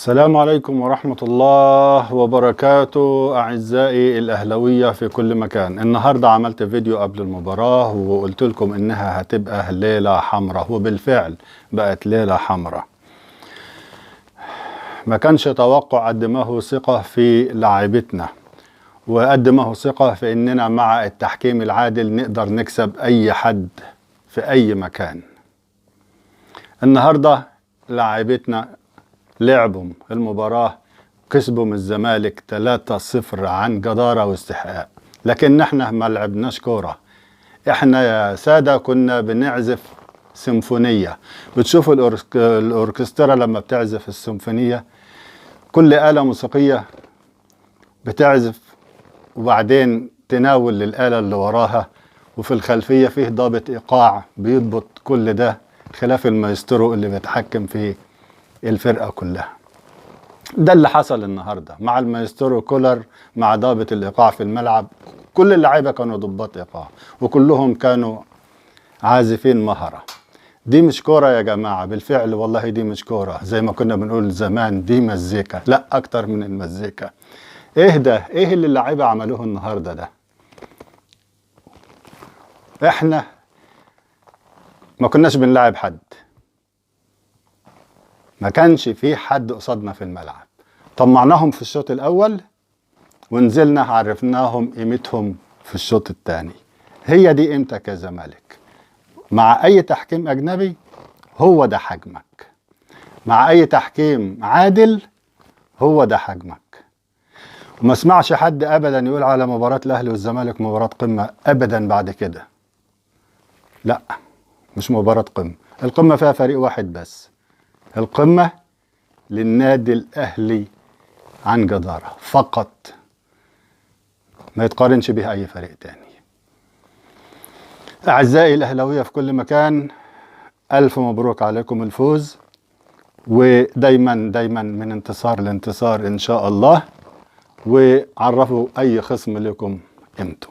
السلام عليكم ورحمة الله وبركاته أعزائي الأهلوية في كل مكان. النهاردة عملت فيديو قبل المباراة وقلت لكم إنها هتبقى ليلة حمراء، وبالفعل بقت ليلة حمراء. ما كانش توقع قد ما هو ثقة في لاعبتنا، وقد ما هو ثقة في إننا مع التحكيم العادل نقدر نكسب أي حد في أي مكان. النهاردة لاعبتنا لعبوا المباراة، كسبوا من الزمالك 3-0 عن جدارة واستحقاق، لكن احنا ما لعبناش كورة. احنا يا سادة كنا بنعزف سيمفونية. بتشوفوا الأوركسترا لما بتعزف السيمفونية، كل آلة موسيقية بتعزف وبعدين تناول للآلة اللي وراها، وفي الخلفية فيه ضابط إيقاع بيضبط كل ده، خلاف المايسترو اللي بيتحكم في الفرقة كلها. ده اللي حصل النهاردة مع المايسترو كولر، مع ضابط الإيقاع في الملعب. كل اللعيبة كانوا ضباط إيقاع وكلهم كانوا عازفين مهرة. دي مش كورة يا جماعة، بالفعل والله دي مش كورة زي ما كنا بنقول زمان، دي مزيكا، لا أكتر من المزيكا. إيه ده؟ إيه اللي اللعيبة عملوه النهاردة ده؟ إحنا ما كناش بنلعب حد، ما كانش في حد قصادنا في الملعب. طمعناهم في الشوط الأول ونزلنا عرفناهم قيمتهم في الشوط الثاني. هي دي قيمتك يا زمالك. مع أي تحكيم أجنبي هو ده حجمك، مع أي تحكيم عادل هو ده حجمك. وما اسمعش حد أبدا يقول على مباراة الأهلي والزمالك مباراة قمة أبدا بعد كده. لا، مش مباراة قمة. القمة فيها فريق واحد بس، القمة للنادي الأهلي عن جدارة فقط، ما يتقارنش بها أي فريق تاني. أعزائي الأهلاوية في كل مكان، ألف مبروك عليكم الفوز، ودايما دايما من انتصار لانتصار إن شاء الله. وعرفوا أي خصم لكم قيمته.